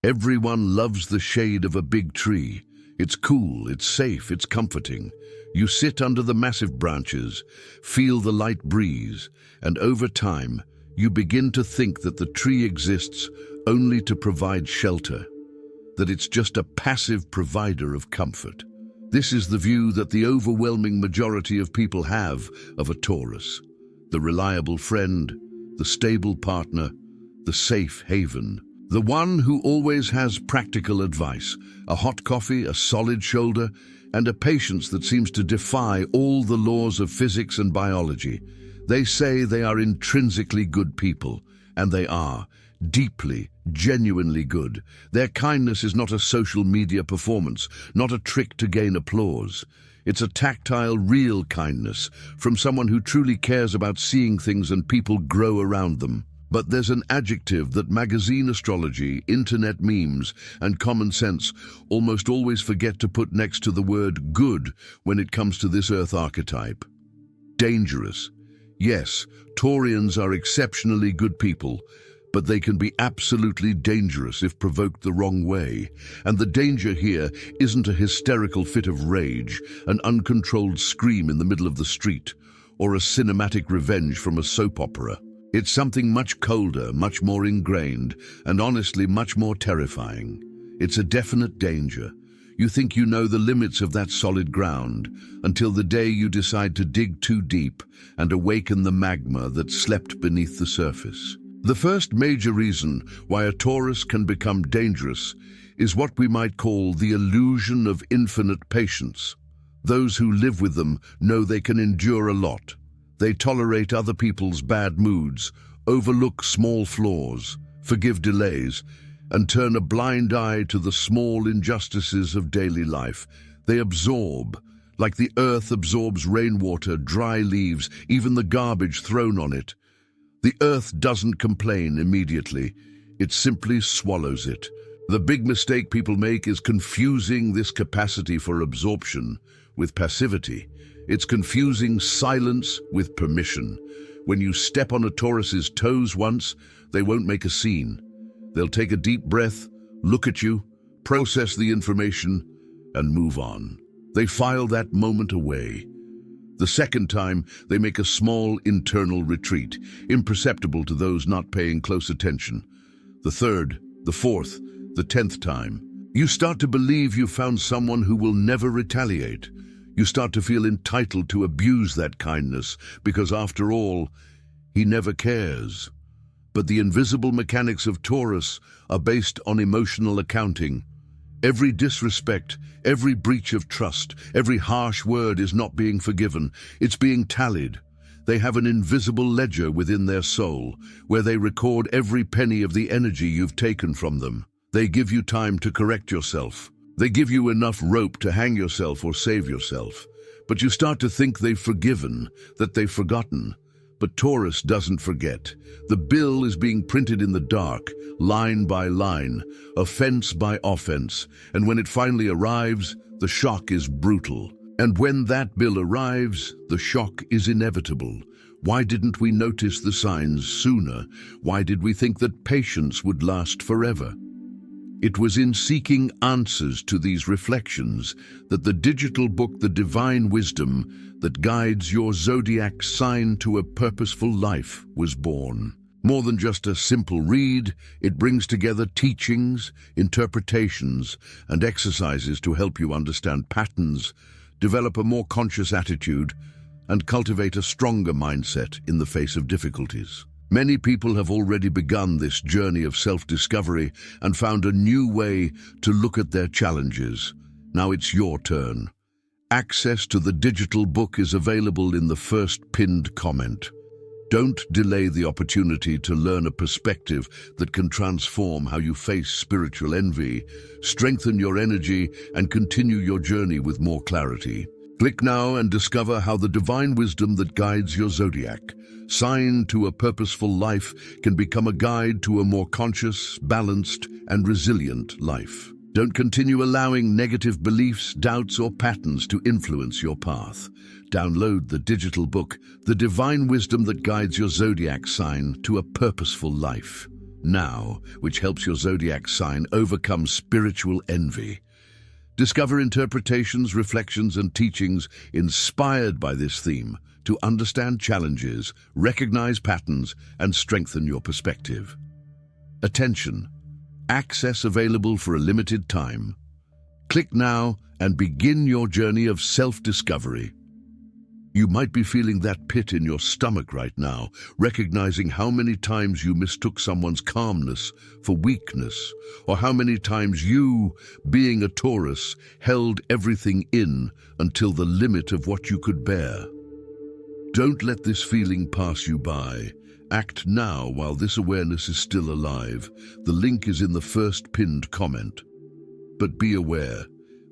Everyone loves the shade of a big tree. It's cool, it's safe, it's comforting. You sit under the massive branches, feel the light breeze, and over time, you begin to think that the tree exists only to provide shelter, that it's just a passive provider of comfort. This is the view that the overwhelming majority of people have of a Taurus, the reliable friend, the stable partner, the safe haven. The one who always has practical advice, a hot coffee, a solid shoulder, and a patience that seems to defy all the laws of physics and biology. They say they are intrinsically good people, and they are, deeply, genuinely good. Their kindness is not a social media performance, not a trick to gain applause. It's a tactile, real kindness from someone who truly cares about seeing things and people grow around them. But there's an adjective that magazine astrology, internet memes, and common sense almost always forget to put next to the word good when it comes to this Earth archetype. Dangerous. Yes, Taurians are exceptionally good people, but they can be absolutely dangerous if provoked the wrong way. And the danger here isn't a hysterical fit of rage, an uncontrolled scream in the middle of the street, or a cinematic revenge from a soap opera. It's something much colder, much more ingrained, and honestly much more terrifying. It's a definite danger. You think you know the limits of that solid ground until the day you decide to dig too deep and awaken the magma that slept beneath the surface. The first major reason why a Taurus can become dangerous is what we might call the illusion of infinite patience. Those who live with them know they can endure a lot. They tolerate other people's bad moods, overlook small flaws, forgive delays, and turn a blind eye to the small injustices of daily life. They absorb, like the earth absorbs rainwater, dry leaves, even the garbage thrown on it. The earth doesn't complain immediately, it simply swallows it. The big mistake people make is confusing this capacity for absorption with passivity. It's confusing silence with permission. When you step on a Taurus's toes once, they won't make a scene. They'll take a deep breath, look at you, process the information, and move on. They file that moment away. The second time, they make a small internal retreat, imperceptible to those not paying close attention. The third, the fourth, the 10th time, you start to believe you've found someone who will never retaliate. You start to feel entitled to abuse that kindness because, after all, he never cares. But the invisible mechanics of Taurus are based on emotional accounting. Every disrespect, every breach of trust, every harsh word is not being forgiven. It's being tallied. They have an invisible ledger within their soul, where they record every penny of the energy you've taken from them. They give you time to correct yourself. They give you enough rope to hang yourself or save yourself. But you start to think they've forgiven, that they've forgotten. But Taurus doesn't forget. The bill is being printed in the dark, line by line, offense by offense. And when it finally arrives, the shock is brutal. And when that bill arrives, the shock is inevitable. Why didn't we notice the signs sooner? Why did we think that patience would last forever? It was in seeking answers to these reflections that the digital book, The Divine Wisdom that Guides Your Zodiac Sign to a Purposeful Life, was born. More than just a simple read, it brings together teachings, interpretations, and exercises to help you understand patterns, develop a more conscious attitude, and cultivate a stronger mindset in the face of difficulties. Many people have already begun this journey of self-discovery and found a new way to look at their challenges. Now it's your turn. Access to the digital book is available in the first pinned comment. Don't delay the opportunity to learn a perspective that can transform how you face spiritual envy, strengthen your energy, and continue your journey with more clarity. Click now and discover how the divine wisdom that guides your zodiac sign to a purposeful life can become a guide to a more conscious, balanced, and resilient life. Don't continue allowing negative beliefs, doubts, or patterns to influence your path. Download the digital book, The Divine Wisdom that Guides Your Zodiac Sign to a Purposeful Life. now, which helps your zodiac sign overcome spiritual envy. Discover interpretations, reflections, and teachings inspired by this theme to understand challenges, recognize patterns, and strengthen your perspective. Attention! Access available for a limited time. Click now and begin your journey of self-discovery. You might be feeling that pit in your stomach right now, recognizing how many times you mistook someone's calmness for weakness, or how many times you, being a Taurus, held everything in until the limit of what you could bear. Don't let this feeling pass you by. Act now while this awareness is still alive. The link is in the first pinned comment. But be aware,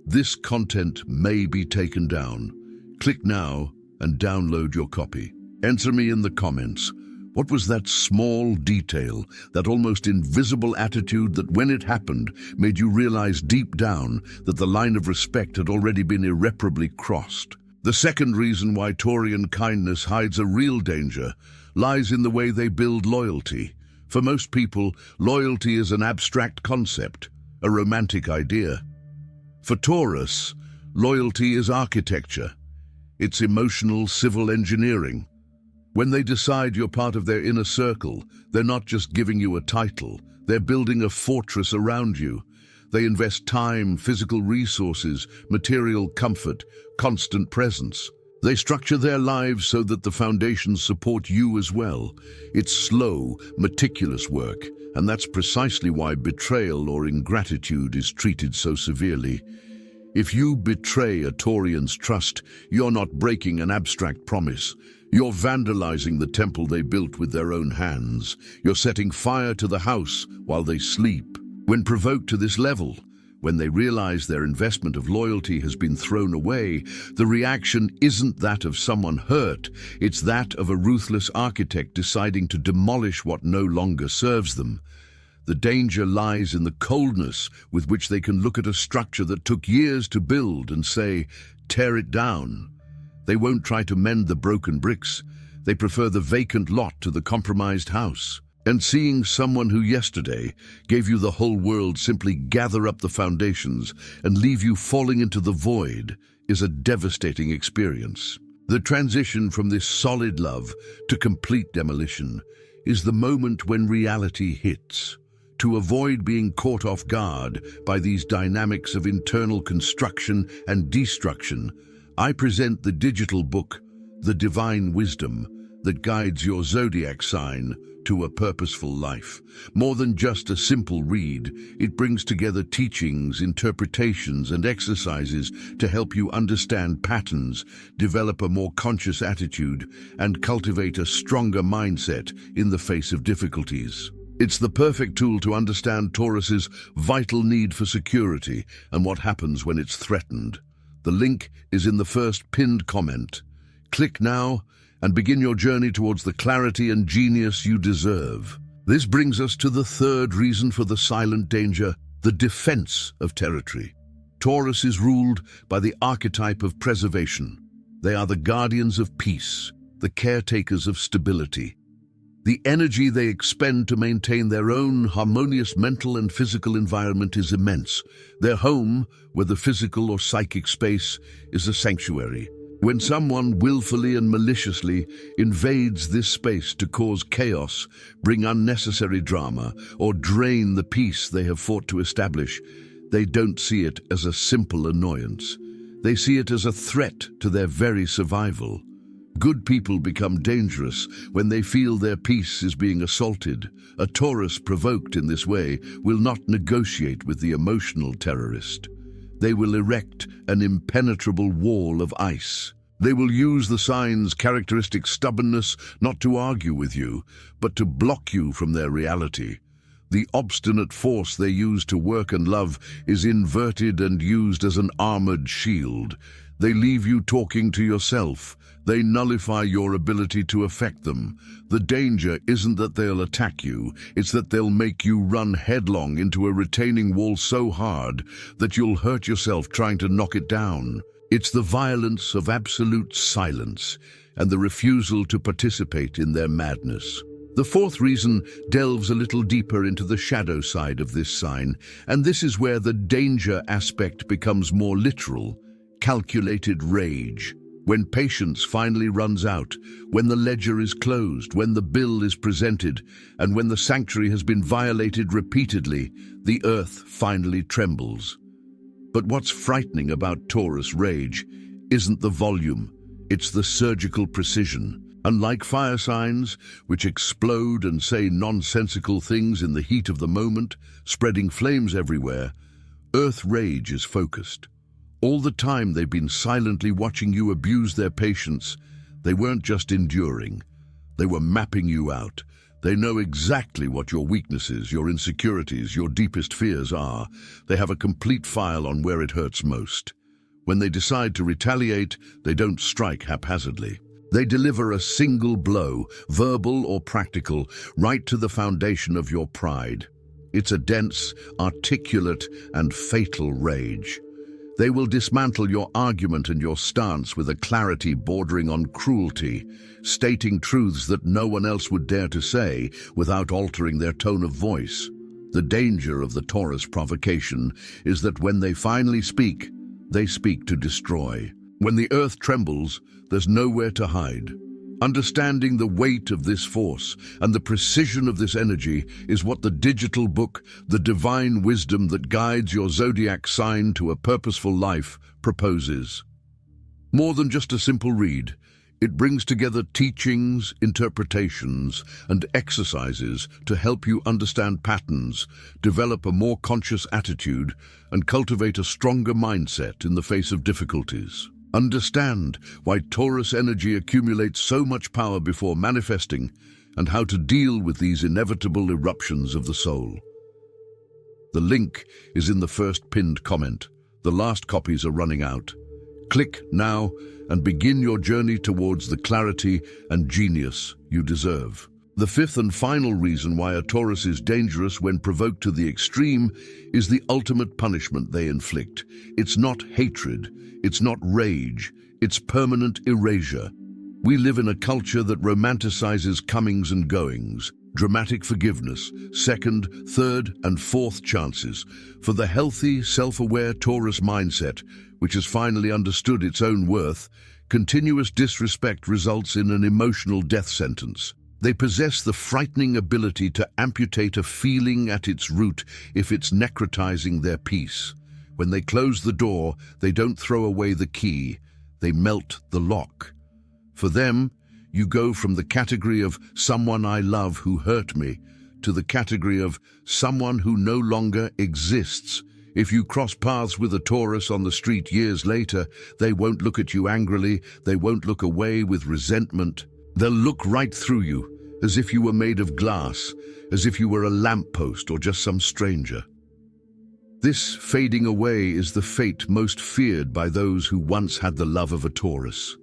this content may be taken down. Click now and download your copy. Answer me in the comments. What was that small detail, that almost invisible attitude that when it happened made you realize deep down that the line of respect had already been irreparably crossed? The second reason why Taurian kindness hides a real danger lies in the way they build loyalty. For most people, loyalty is an abstract concept, a romantic idea. For Taurus, loyalty is architecture. It's emotional civil engineering. When they decide you're part of their inner circle, they're not just giving you a title, they're building a fortress around you. They invest time, physical resources, material comfort, constant presence. They structure their lives so that the foundations support you as well. It's slow, meticulous work, and that's precisely why betrayal or ingratitude is treated so severely. If you betray a Taurian's trust, you're not breaking an abstract promise. You're vandalizing the temple they built with their own hands. You're setting fire to the house while they sleep. When provoked to this level, when they realize their investment of loyalty has been thrown away, the reaction isn't that of someone hurt, it's that of a ruthless architect deciding to demolish what no longer serves them. The danger lies in the coldness with which they can look at a structure that took years to build and say, tear it down. They won't try to mend the broken bricks. They prefer the vacant lot to the compromised house. And seeing someone who yesterday gave you the whole world simply gather up the foundations and leave you falling into the void is a devastating experience. The transition from this solid love to complete demolition is the moment when reality hits. To avoid being caught off guard by these dynamics of internal construction and destruction, I present the digital book, The Divine Wisdom, that guides your zodiac sign to a purposeful life. More than just a simple read, it brings together teachings, interpretations, and exercises to help you understand patterns, develop a more conscious attitude, and cultivate a stronger mindset in the face of difficulties. It's the perfect tool to understand Taurus's vital need for security and what happens when it's threatened. The link is in the first pinned comment. Click now and begin your journey towards the clarity and genius you deserve. This brings us to the third reason for the silent danger, the defense of territory. Taurus is ruled by the archetype of preservation. They are the guardians of peace, the caretakers of stability. The energy they expend to maintain their own harmonious mental and physical environment is immense. Their home, whether physical or psychic space, is a sanctuary. When someone willfully and maliciously invades this space to cause chaos, bring unnecessary drama, or drain the peace they have fought to establish, they don't see it as a simple annoyance. They see it as a threat to their very survival. Good people become dangerous when they feel their peace is being assaulted. A Taurus provoked in this way will not negotiate with the emotional terrorist. They will erect an impenetrable wall of ice. They will use the sign's characteristic stubbornness not to argue with you, but to block you from their reality. The obstinate force they use to work and love is inverted and used as an armored shield. They leave you talking to yourself. They nullify your ability to affect them. The danger isn't that they'll attack you, it's that they'll make you run headlong into a retaining wall so hard that you'll hurt yourself trying to knock it down. It's the violence of absolute silence and the refusal to participate in their madness. The fourth reason delves a little deeper into the shadow side of this sign, and this is where the danger aspect becomes more literal: calculated rage. When patience finally runs out, when the ledger is closed, when the bill is presented, and when the sanctuary has been violated repeatedly, the earth finally trembles. But what's frightening about Taurus rage isn't the volume, it's the surgical precision. Unlike fire signs, which explode and say nonsensical things in the heat of the moment, spreading flames everywhere, Earth rage is focused. All the time they've been silently watching you abuse their patience. They weren't just enduring, they were mapping you out. They know exactly what your weaknesses, your insecurities, your deepest fears are. They have a complete file on where it hurts most. When they decide to retaliate, they don't strike haphazardly. They deliver a single blow, verbal or practical, right to the foundation of your pride. It's a dense, articulate, and fatal rage. They will dismantle your argument and your stance with a clarity bordering on cruelty, stating truths that no one else would dare to say without altering their tone of voice. The danger of the Taurus provocation is that when they finally speak, they speak to destroy. When the earth trembles, there's nowhere to hide. Understanding the weight of this force and the precision of this energy is what the digital book, The Divine Wisdom That Guides Your Zodiac Sign to a Purposeful Life, proposes. More than just a simple read, it brings together teachings, interpretations, and exercises to help you understand patterns, develop a more conscious attitude, and cultivate a stronger mindset in the face of difficulties. Understand why Taurus energy accumulates so much power before manifesting, and how to deal with these inevitable eruptions of the soul. The link is in the first pinned comment. The last copies are running out. Click now and begin your journey towards the clarity and genius you deserve. The fifth and final reason why a Taurus is dangerous when provoked to the extreme is the ultimate punishment they inflict. It's not hatred, it's not rage, it's permanent erasure. We live in a culture that romanticizes comings and goings, dramatic forgiveness, second, third, and fourth chances. For the healthy, self-aware Taurus mindset, which has finally understood its own worth, continuous disrespect results in an emotional death sentence. They possess the frightening ability to amputate a feeling at its root if it's necrotizing their peace. When they close the door, they don't throw away the key, they melt the lock. For them, you go from the category of someone I love who hurt me to the category of someone who no longer exists. If you cross paths with a Taurus on the street years later, they won't look at you angrily, they won't look away with resentment. They'll look right through you, as if you were made of glass, as if you were a lamppost or just some stranger. This fading away is the fate most feared by those who once had the love of a Taurus.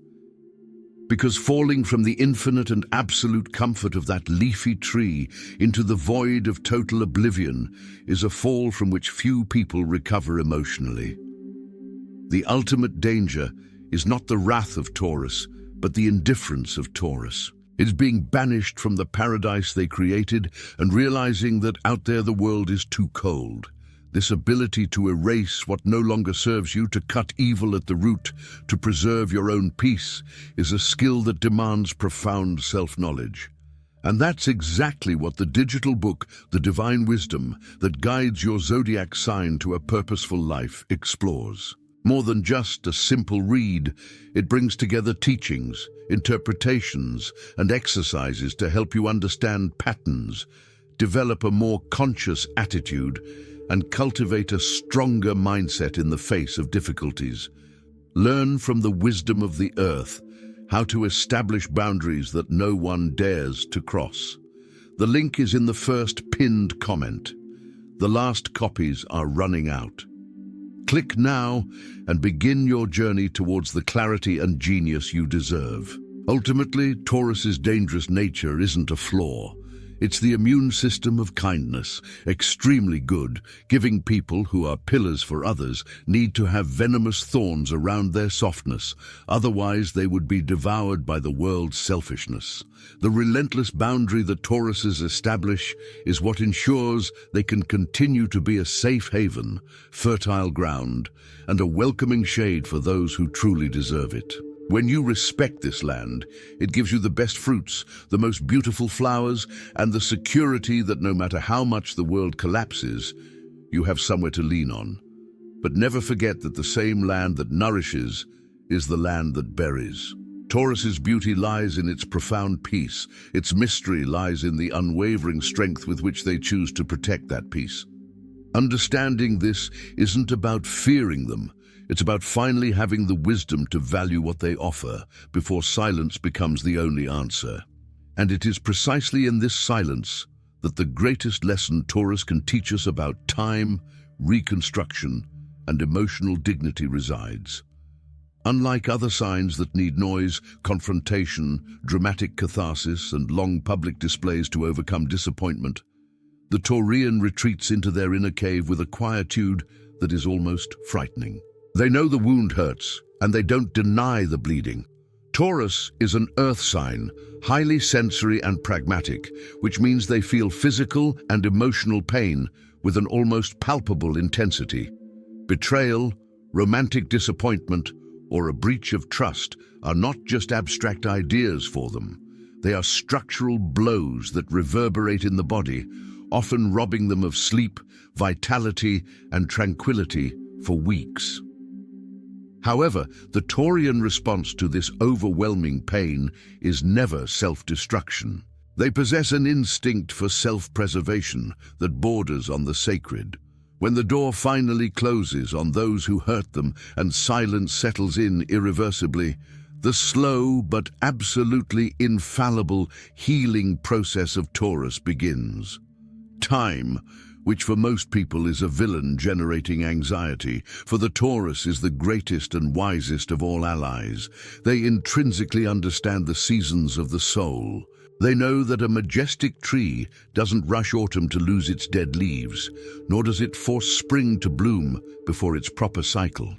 Because falling from the infinite and absolute comfort of that leafy tree into the void of total oblivion is a fall from which few people recover emotionally. The ultimate danger is not the wrath of Taurus, but the indifference of Taurus. It is being banished from the paradise they created and realizing that out there the world is too cold. This ability to erase what no longer serves you, to cut evil at the root, to preserve your own peace, is a skill that demands profound self-knowledge. And that's exactly what the digital book, The Divine Wisdom That Guides Your Zodiac Sign to a Purposeful Life, explores. More than just a simple read, it brings together teachings, interpretations, and exercises to help you understand patterns, develop a more conscious attitude, and cultivate a stronger mindset in the face of difficulties. Learn from the wisdom of the earth how to establish boundaries that no one dares to cross. The link is in the first pinned comment. The last copies are running out. Click now and begin your journey towards the clarity and genius you deserve. Ultimately, Taurus's dangerous nature isn't a flaw. It's the immune system of kindness, extremely good, giving people who are pillars for others need to have venomous thorns around their softness, otherwise they would be devoured by the world's selfishness. The relentless boundary that Tauruses establish is what ensures they can continue to be a safe haven, fertile ground, and a welcoming shade for those who truly deserve it. When you respect this land, it gives you the best fruits, the most beautiful flowers, and the security that no matter how much the world collapses, you have somewhere to lean on. But never forget that the same land that nourishes is the land that buries. Taurus's beauty lies in its profound peace. Its mystery lies in the unwavering strength with which they choose to protect that peace. Understanding this isn't about fearing them. It's about finally having the wisdom to value what they offer before silence becomes the only answer. And it is precisely in this silence that the greatest lesson Taurus can teach us about time, reconstruction, and emotional dignity resides. Unlike other signs that need noise, confrontation, dramatic catharsis, and long public displays to overcome disappointment, the Taurian retreats into their inner cave with a quietude that is almost frightening. They know the wound hurts, and they don't deny the bleeding. Taurus is an earth sign, highly sensory and pragmatic, which means they feel physical and emotional pain with an almost palpable intensity. Betrayal, romantic disappointment, or a breach of trust are not just abstract ideas for them. They are structural blows that reverberate in the body, often robbing them of sleep, vitality, and tranquility for weeks. However, the Taurian response to this overwhelming pain is never self-destruction. They possess an instinct for self-preservation that borders on the sacred. When the door finally closes on those who hurt them and silence settles in irreversibly, the slow but absolutely infallible healing process of Taurus begins. Time, which for most people is a villain generating anxiety, for the Taurus is the greatest and wisest of all allies. They intrinsically understand the seasons of the soul. They know that a majestic tree doesn't rush autumn to lose its dead leaves, nor does it force spring to bloom before its proper cycle.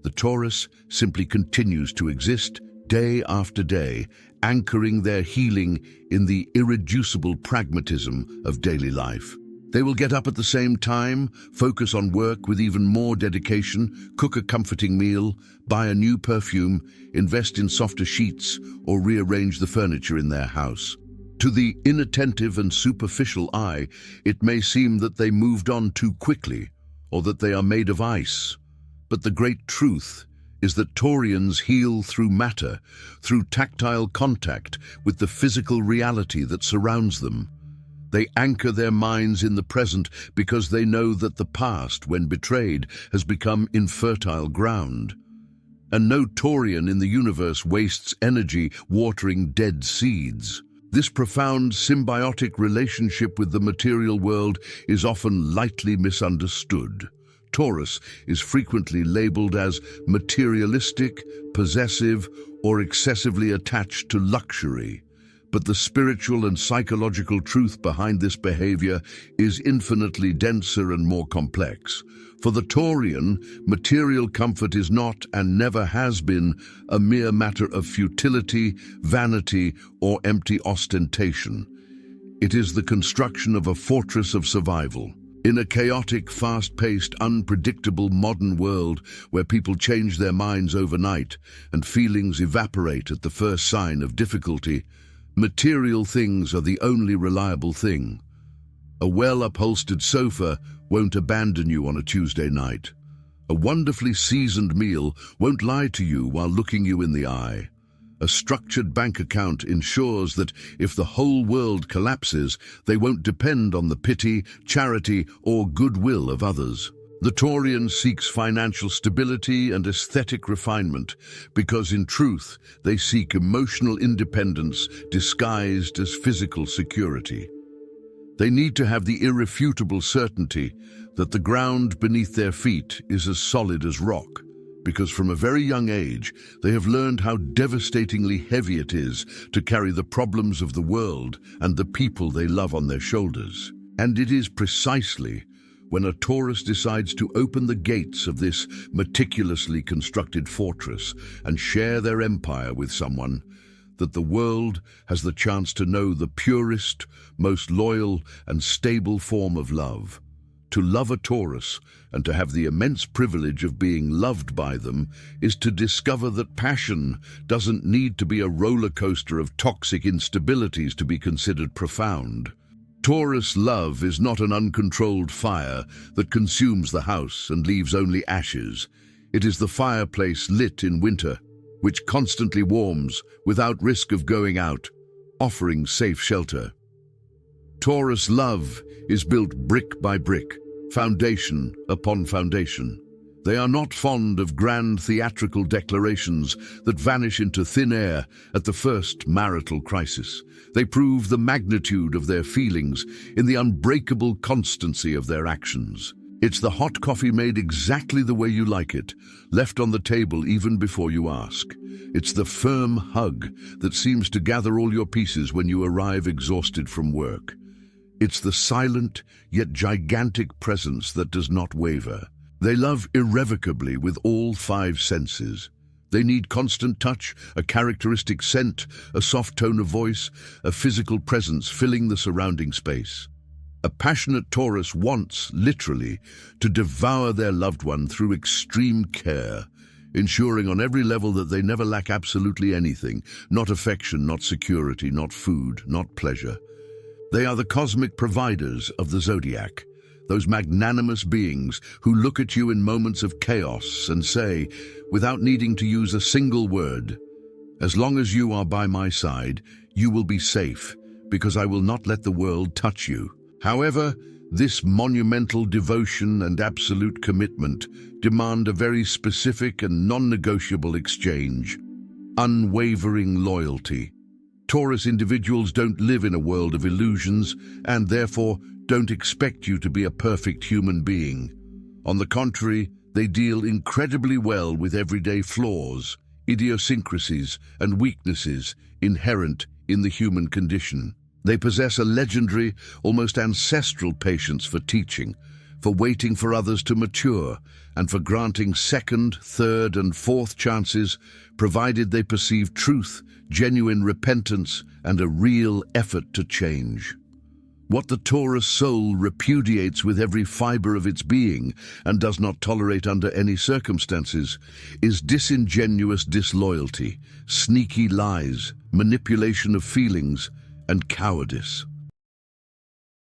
The Taurus simply continues to exist day after day, anchoring their healing in the irreducible pragmatism of daily life. They will get up at the same time, focus on work with even more dedication, cook a comforting meal, buy a new perfume, invest in softer sheets, or rearrange the furniture in their house. To the inattentive and superficial eye, it may seem that they moved on too quickly, or that they are made of ice. But the great truth is that Taurians heal through matter, through tactile contact with the physical reality that surrounds them. They anchor their minds in the present because they know that the past, when betrayed, has become infertile ground. And no Taurian in the universe wastes energy watering dead seeds. This profound symbiotic relationship with the material world is often lightly misunderstood. Taurus is frequently labeled as materialistic, possessive, or excessively attached to luxury. But the spiritual and psychological truth behind this behavior is infinitely denser and more complex. For the Taurian, material comfort is not and never has been a mere matter of futility, vanity, or empty ostentation. It is the construction of a fortress of survival. In a chaotic, fast-paced, unpredictable modern world where people change their minds overnight and feelings evaporate at the first sign of difficulty, material things are the only reliable thing. A well-upholstered sofa won't abandon you on a Tuesday night. A wonderfully seasoned meal won't lie to you while looking you in the eye. A structured bank account ensures that if the whole world collapses, they won't depend on the pity, charity, or goodwill of others. The Taurian seeks financial stability and aesthetic refinement because, in truth, they seek emotional independence disguised as physical security. They need to have the irrefutable certainty that the ground beneath their feet is as solid as rock. because from a very young age they have learned how devastatingly heavy it is to carry the problems of the world and the people they love on their shoulders. And it is precisely when a Taurus decides to open the gates of this meticulously constructed fortress and share their empire with someone that the world has the chance to know the purest, most loyal and stable form of love. To love a Taurus and to have the immense privilege of being loved by them is to discover that passion doesn't need to be a roller coaster of toxic instabilities to be considered profound. Taurus love is not an uncontrolled fire that consumes the house and leaves only ashes. It is the fireplace lit in winter, which constantly warms without risk of going out, offering safe shelter. Taurus love is built brick by brick, foundation upon foundation. They are not fond of grand theatrical declarations that vanish into thin air at the first marital crisis. They prove the magnitude of their feelings in the unbreakable constancy of their actions. It's the hot coffee made exactly the way you like it, left on the table even before you ask. It's the firm hug that seems to gather all your pieces when you arrive exhausted from work. It's the silent yet gigantic presence that does not waver. They love irrevocably with all five senses. They need constant touch, a characteristic scent, a soft tone of voice, a physical presence filling the surrounding space. A passionate Taurus wants, literally, to devour their loved one through extreme care, ensuring on every level that they never lack absolutely anything, not affection, not security, not food, not pleasure. They are the cosmic providers of the zodiac, those magnanimous beings who look at you in moments of chaos and say, without needing to use a single word, "As long as you are by my side, you will be safe, because I will not let the world touch you." However, this monumental devotion and absolute commitment demand a very specific and non-negotiable exchange: unwavering loyalty. Taurus individuals don't live in a world of illusions and therefore don't expect you to be a perfect human being. On the contrary, they deal incredibly well with everyday flaws, idiosyncrasies, and weaknesses inherent in the human condition. They possess a legendary, almost ancestral patience for teaching, for waiting for others to mature, and for granting second, third, and fourth chances, provided they perceive truth, genuine repentance, and a real effort to change. What the Taurus soul repudiates with every fiber of its being and does not tolerate under any circumstances is disingenuous disloyalty, sneaky lies, manipulation of feelings, and cowardice.